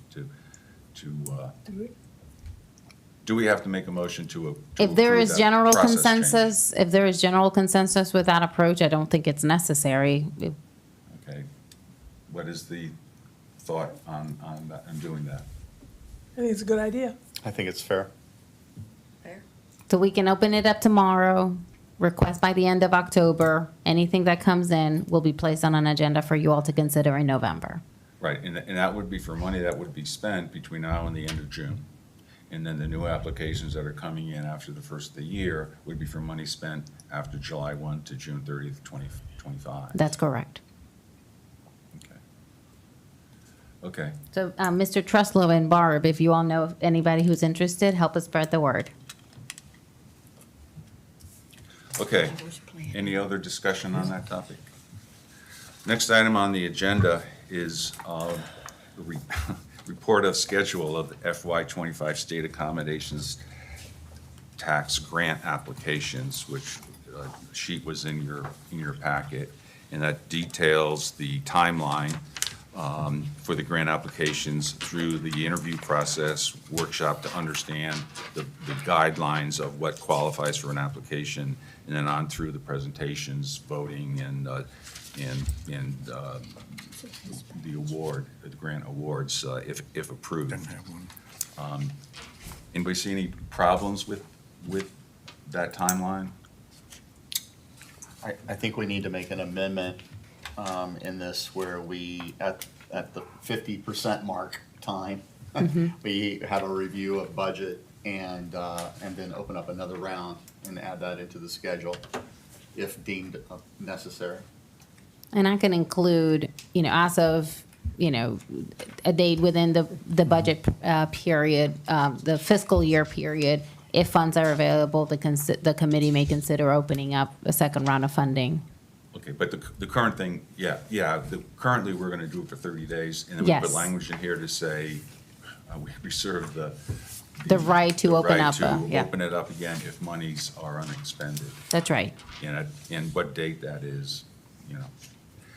do we have to make a motion to If there approve is that general process change? consensus, if there is general consensus with that approach, I don't think it's necessary. Okay. What is the thought on that, on doing that? I think it's a good idea. I think it's fair. Fair? So we can open it up tomorrow, request by the end of October. Anything that comes in will be placed on an agenda for you all to consider in November. Right, and that would be for money that would be spent between now and the end of June. And then the new applications that are coming in after the first of the year would be for money spent after July 1 to June 30th, 2025. That's correct. Okay. Okay, So, Mr. Truslow and Barb, if you all know of anybody who's interested, help us spread the word. okay. Any other discussion on that topic? Next item on the agenda is the report of schedule of the FY25 state accommodations tax grant applications, which sheet was in your packet, and that details the timeline for the grant applications through the interview process, workshop to understand the guidelines of what qualifies for an application, and then on through the presentations, voting, and the award, the grant awards, if approved. Didn't have one. Anybody see any problems with that timeline? I think we need to make an amendment in this where we, at the 50% mark time, we have a review of budget and then open up another round and add that into the schedule if deemed necessary. And I can include, as of, a date within the budget period, the fiscal year period, if funds are available, the committee may consider opening up a second round of funding. Okay, but the current thing, currently we're gonna do it for 30 days, and then we Yes. put language in here to say, we reserve the. The right to open up, yeah. Open it up again if monies are unexpended, That's right. and what date that is,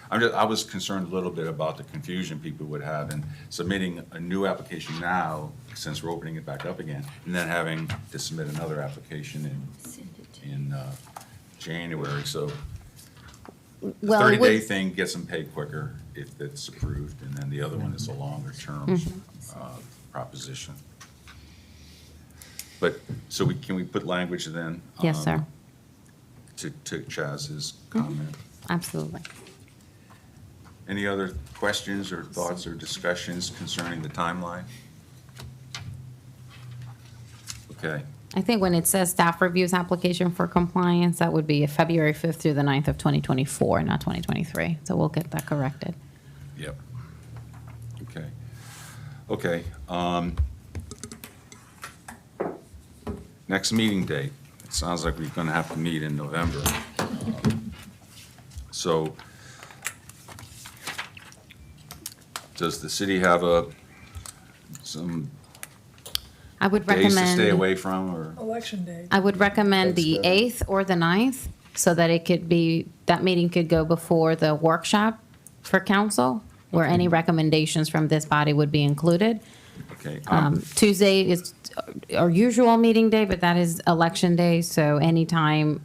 I was concerned a little bit about the confusion people would have in submitting a new application now, since we're opening it back up again, and then having to submit another application in January. So The Well, it 30-day would- thing gets them paid quicker if it's approved, and then the other one is a longer-term proposition. But, so can we put language then? Yes, sir. To Chaz's comment? Absolutely. Any other questions or thoughts or discussions concerning the timeline? Okay, I think when it says staff reviews application for compliance, that would be February 5th through the 9th of 2024, not 2023. So we'll get that corrected. yep. Okay. Okay, next meeting date. It sounds like we're gonna have to meet in November. So, does the city have some I would days to stay recommend, away from, or? Election day. I would recommend the 8th or the 9th so that it could be, that meeting could go before the workshop for council, where any recommendations from this body would be included. Okay, Tuesday is our usual meeting day, but that is election day, so anytime,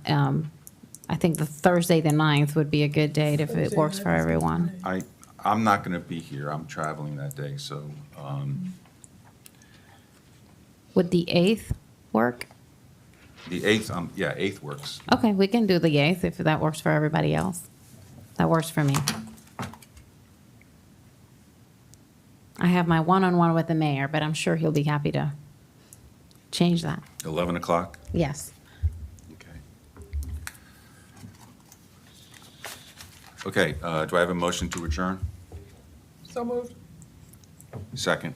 I think the Thursday, the 9th would be a good date if it Thursday, works for that's good everyone. for me. I'm not gonna be here. I'm traveling that day, so, Would the 8th work? the 8th, yeah, 8th works. Okay, we can do the 8th if that works for everybody else. That works for me. I have my one-on-one with the mayor, but I'm sure he'll be happy to change that. 11 o'clock? Yes. Okay. Okay, do I have a motion to adjourn? So moved. Second.